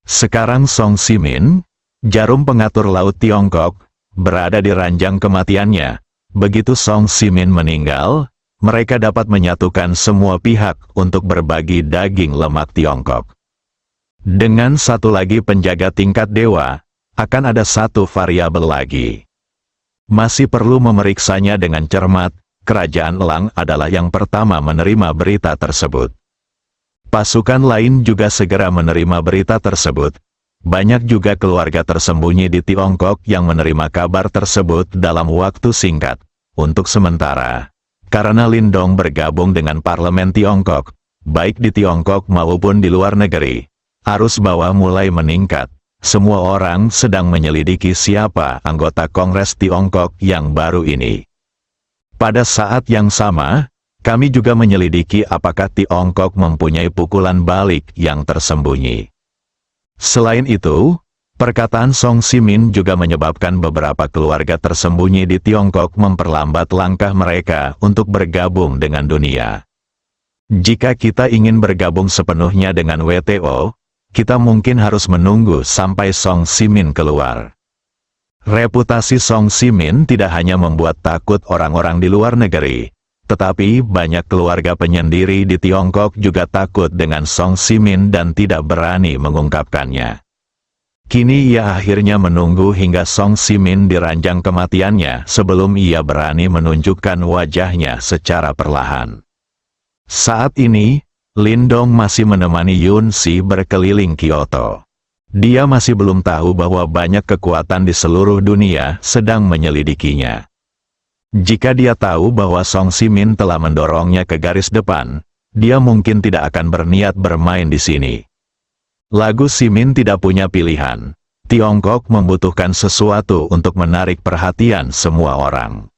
Sekarang Song Simin, jarum pengatur laut Tiongkok, berada di ranjang kematiannya. Begitu Song Simin meninggal, mereka dapat menyatukan semua pihak untuk berbagi daging lemak Tiongkok. Dengan satu lagi penjaga tingkat dewa, akan ada satu variabel lagi. Masih perlu memeriksanya dengan cermat, Kerajaan Lang adalah yang pertama menerima berita tersebut. Pasukan lain juga segera menerima berita tersebut. Banyak juga keluarga tersembunyi di Tiongkok yang menerima kabar tersebut dalam waktu singkat. Untuk sementara, karena Lindong bergabung dengan parlemen Tiongkok, baik di Tiongkok maupun di luar negeri, arus bawah mulai meningkat. Semua orang sedang menyelidiki siapa anggota Kongres Tiongkok yang baru ini. Pada saat yang sama, kami juga menyelidiki apakah Tiongkok mempunyai pukulan balik yang tersembunyi. Selain itu, perkataan Song Simin juga menyebabkan beberapa keluarga tersembunyi di Tiongkok memperlambat langkah mereka untuk bergabung dengan dunia. Jika kita ingin bergabung sepenuhnya dengan WTO, kita mungkin harus menunggu sampai Song Simin keluar. Reputasi Song Simin tidak hanya membuat takut orang-orang di luar negeri, tetapi banyak keluarga penyendiri di Tiongkok juga takut dengan Song Simin dan tidak berani mengungkapkannya. Kini ia akhirnya menunggu hingga Song Simin di ranjang kematiannya sebelum ia berani menunjukkan wajahnya secara perlahan. Saat ini, Lindong masih menemani Yun Si berkeliling Kyoto. Dia masih belum tahu bahwa banyak kekuatan di seluruh dunia sedang menyelidikinya. Jika dia tahu bahwa Song Simin telah mendorongnya ke garis depan, dia mungkin tidak akan berniat bermain di sini. Lagu Simin tidak punya pilihan. Tiongkok membutuhkan sesuatu untuk menarik perhatian semua orang.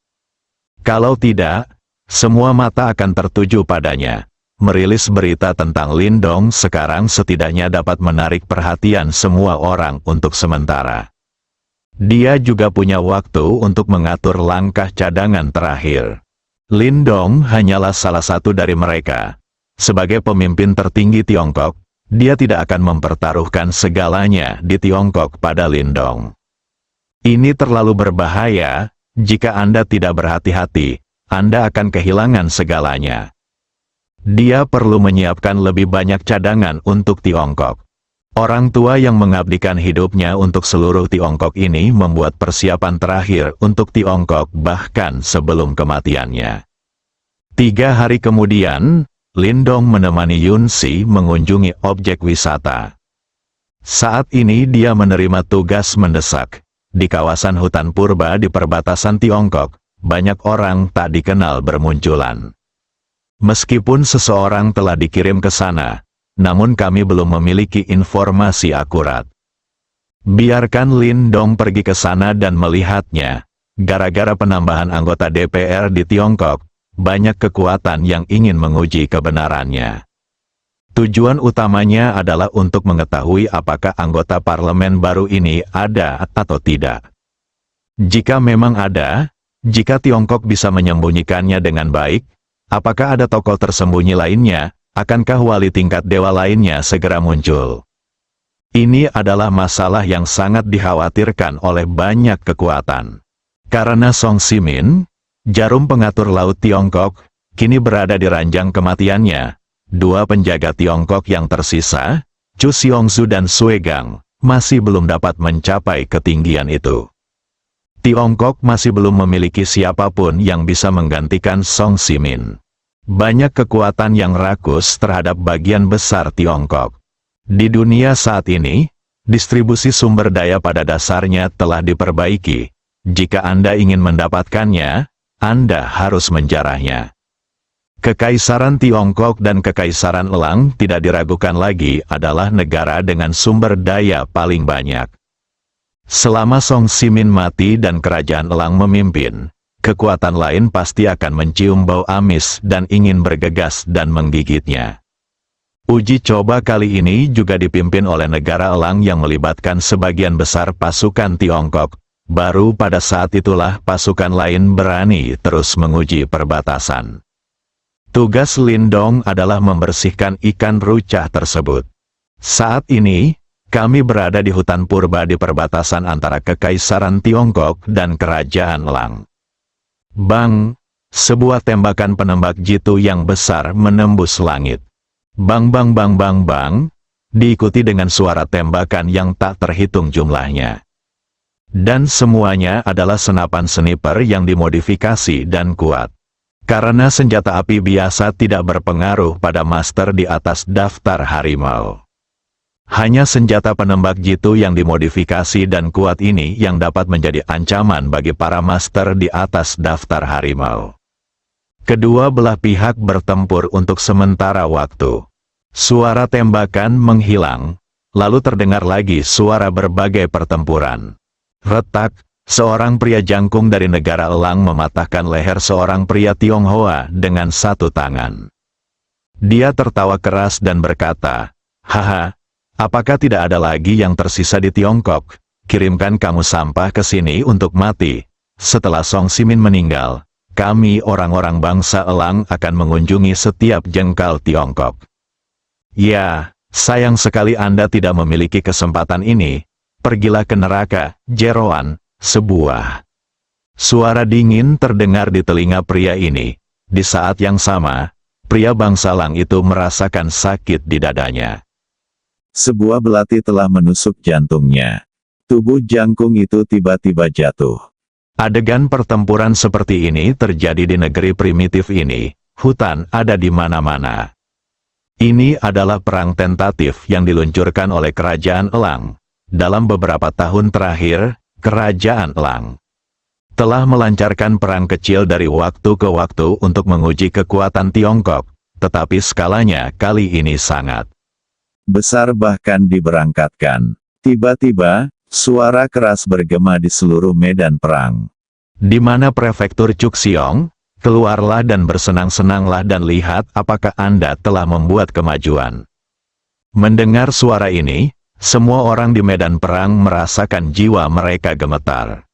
Kalau tidak, semua mata akan tertuju padanya. Merilis berita tentang Lindong sekarang setidaknya dapat menarik perhatian semua orang untuk sementara. Dia juga punya waktu untuk mengatur langkah cadangan terakhir. Lindong hanyalah salah satu dari mereka. Sebagai pemimpin tertinggi Tiongkok, dia tidak akan mempertaruhkan segalanya di Tiongkok pada Lindong. Ini terlalu berbahaya. Jika Anda tidak berhati-hati, Anda akan kehilangan segalanya. Dia perlu menyiapkan lebih banyak cadangan untuk Tiongkok. Orang tua yang mengabdikan hidupnya untuk seluruh Tiongkok ini membuat persiapan terakhir untuk Tiongkok bahkan sebelum kematiannya. 3 hari kemudian, Lindong menemani Yun Si mengunjungi objek wisata. Saat ini dia menerima tugas mendesak. Di kawasan hutan purba di perbatasan Tiongkok, banyak orang tak dikenal bermunculan. Meskipun seseorang telah dikirim ke sana, namun kami belum memiliki informasi akurat. Biarkan Lindong pergi ke sana dan melihatnya. Gara-gara penambahan anggota DPR di Tiongkok, banyak kekuatan yang ingin menguji kebenarannya. Tujuan utamanya adalah untuk mengetahui apakah anggota parlemen baru ini ada atau tidak. Jika memang ada, jika Tiongkok bisa menyembunyikannya dengan baik, apakah ada tokoh tersembunyi lainnya, akankah wali tingkat dewa lainnya segera muncul? Ini adalah masalah yang sangat dikhawatirkan oleh banyak kekuatan. Karena Song Simin, jarum pengatur laut Tiongkok, kini berada di ranjang kematiannya. 2 penjaga Tiongkok yang tersisa, Chu Xiongzu dan Sui Gang, masih belum dapat mencapai ketinggian itu. Tiongkok masih belum memiliki siapapun yang bisa menggantikan Song Simin. Banyak kekuatan yang rakus terhadap bagian besar Tiongkok. Di dunia saat ini, distribusi sumber daya pada dasarnya telah diperbaiki. Jika Anda ingin mendapatkannya, Anda harus menjarahnya. Kekaisaran Tiongkok dan Kekaisaran Elang tidak diragukan lagi adalah negara dengan sumber daya paling banyak. Selama Song Simin mati dan Kerajaan Elang memimpin, kekuatan lain pasti akan mencium bau amis dan ingin bergegas dan menggigitnya. Uji coba kali ini juga dipimpin oleh negara Elang yang melibatkan sebagian besar pasukan Tiongkok. Baru pada saat itulah pasukan lain berani terus menguji perbatasan. Tugas Lindong adalah membersihkan ikan rucah tersebut. Saat ini, kami berada di hutan purba di perbatasan antara Kekaisaran Tiongkok dan Kerajaan Elang. Bang! Sebuah tembakan penembak jitu yang besar menembus langit. Bang bang bang bang bang, diikuti dengan suara tembakan yang tak terhitung jumlahnya. Dan semuanya adalah senapan sniper yang dimodifikasi dan kuat. Karena senjata api biasa tidak berpengaruh pada master di atas daftar harimau. Hanya senjata penembak jitu yang dimodifikasi dan kuat ini yang dapat menjadi ancaman bagi para master di atas daftar harimau. Kedua belah pihak bertempur untuk sementara waktu. Suara tembakan menghilang, lalu terdengar lagi suara berbagai pertempuran. Retak! Seorang pria jangkung dari negara Elang mematahkan leher seorang pria Tionghoa dengan satu tangan. Dia tertawa keras dan berkata, "Haha, apakah tidak ada lagi yang tersisa di Tiongkok? Kirimkan kamu sampah ke sini untuk mati. Setelah Song Simin meninggal, kami orang-orang bangsa Elang akan mengunjungi setiap jengkal Tiongkok." Ya, sayang sekali Anda tidak memiliki kesempatan ini. Pergilah ke neraka, jeroan. Sebuah suara dingin terdengar di telinga pria ini. Di saat yang sama, pria bangsa Elang itu merasakan sakit di dadanya. Sebuah belati telah menusuk jantungnya. Tubuh jangkung itu tiba-tiba jatuh. Adegan pertempuran seperti ini terjadi di negeri primitif ini. Hutan ada di mana-mana. Ini adalah perang tentatif yang diluncurkan oleh Kerajaan Elang. Dalam beberapa tahun terakhir, Kerajaan Elang telah melancarkan perang kecil dari waktu ke waktu untuk menguji kekuatan Tiongkok, tetapi skalanya kali ini sangat besar bahkan diberangkatkan. Tiba-tiba, suara keras bergema di seluruh medan perang. Di mana prefektur Chuxiong, keluarlah dan bersenang-senanglah dan lihat apakah Anda telah membuat kemajuan. Mendengar suara ini, semua orang di medan perang merasakan jiwa mereka gemetar.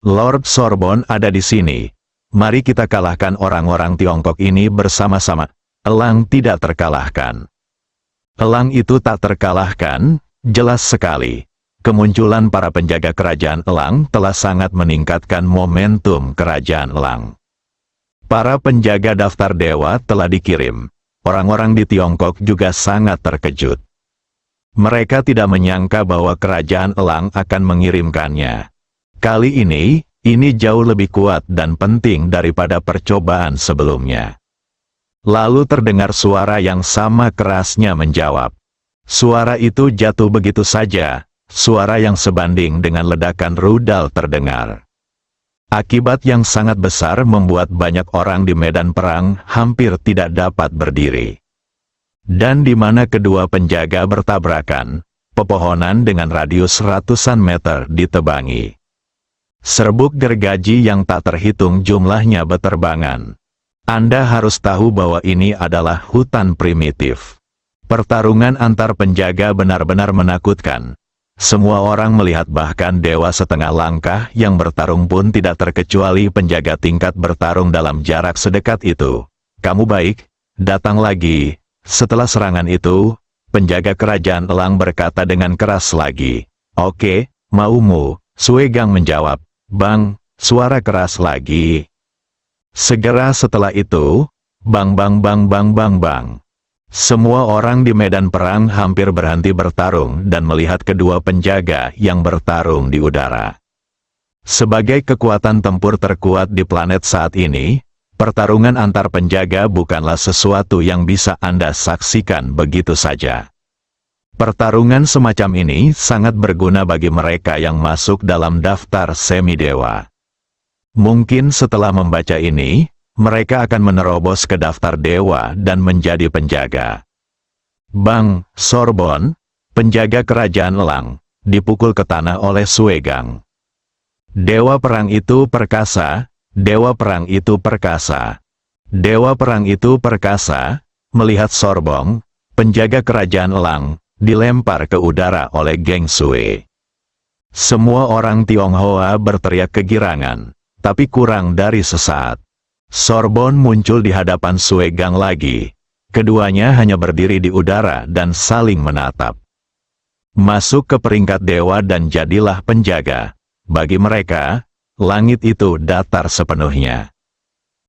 Lord Sorbonne ada di sini. Mari kita kalahkan orang-orang Tiongkok ini bersama-sama. Elang tidak terkalahkan. Elang itu tak terkalahkan, jelas sekali. Kemunculan para penjaga kerajaan Elang telah sangat meningkatkan momentum kerajaan Elang. Para penjaga daftar dewa telah dikirim. Orang-orang di Tiongkok juga sangat terkejut. Mereka tidak menyangka bahwa kerajaan Elang akan mengirimkannya. Kali ini jauh lebih kuat dan penting daripada percobaan sebelumnya. Lalu terdengar suara yang sama kerasnya menjawab. Suara itu jatuh begitu saja, suara yang sebanding dengan ledakan rudal terdengar. Akibat yang sangat besar membuat banyak orang di medan perang hampir tidak dapat berdiri. Dan di mana kedua penjaga bertabrakan, pepohonan dengan radius ratusan meter ditebangi. Serbuk gergaji yang tak terhitung jumlahnya beterbangan. Anda harus tahu bahwa ini adalah hutan primitif. Pertarungan antar penjaga benar-benar menakutkan. Semua orang melihat bahkan dewa setengah langkah yang bertarung pun tidak terkecuali penjaga tingkat bertarung dalam jarak sedekat itu. Kamu baik, datang lagi. Setelah serangan itu, penjaga kerajaan Elang berkata dengan keras lagi. Oke, maumu, Sue Gang menjawab. Bang, suara keras lagi. Segera setelah itu, bang bang bang bang bang bang. Semua orang di medan perang hampir berhenti bertarung dan melihat kedua penjaga yang bertarung di udara. Sebagai kekuatan tempur terkuat di planet saat ini, pertarungan antar penjaga bukanlah sesuatu yang bisa Anda saksikan begitu saja. Pertarungan semacam ini sangat berguna bagi mereka yang masuk dalam daftar semi-dewa. Mungkin setelah membaca ini, mereka akan menerobos ke daftar dewa dan menjadi penjaga. Bang Sorbonne, penjaga kerajaan Elang, dipukul ke tanah oleh Sue Gang. Dewa perang itu perkasa. Dewa perang itu perkasa. Dewa perang itu perkasa, melihat Sorbonne, penjaga kerajaan Elang, dilempar ke udara oleh geng Sue. Semua orang Tionghoa berteriak kegirangan, tapi kurang dari sesaat. Sorbonne muncul di hadapan Sue Gang lagi. Keduanya hanya berdiri di udara dan saling menatap. Masuk ke peringkat dewa dan jadilah penjaga. Bagi mereka, langit itu datar sepenuhnya.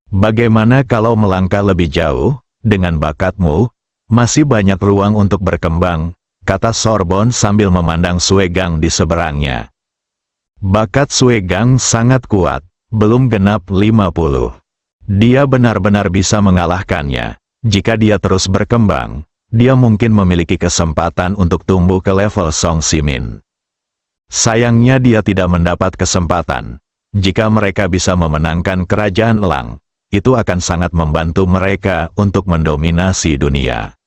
Bagaimana kalau melangkah lebih jauh, dengan bakatmu, masih banyak ruang untuk berkembang, kata Sorbonne sambil memandang Sue Gang di seberangnya. Bakat Sue Gang sangat kuat, belum genap 50. Dia benar-benar bisa mengalahkannya. Jika dia terus berkembang, dia mungkin memiliki kesempatan untuk tumbuh ke level Song Simin. Sayangnya dia tidak mendapat kesempatan. Jika mereka bisa memenangkan kerajaan Elang, itu akan sangat membantu mereka untuk mendominasi dunia.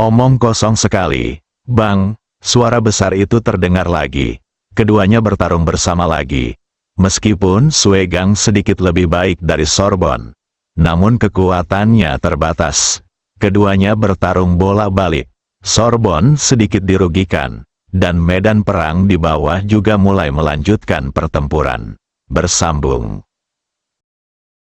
Omong kosong sekali, Bang, suara besar itu terdengar lagi. Keduanya bertarung bersama lagi. Meskipun Sue Gang sedikit lebih baik dari Sorbonne, namun kekuatannya terbatas. Keduanya bertarung bolak-balik. Sorbonne sedikit dirugikan, dan medan perang di bawah juga mulai melanjutkan pertempuran. Bersambung.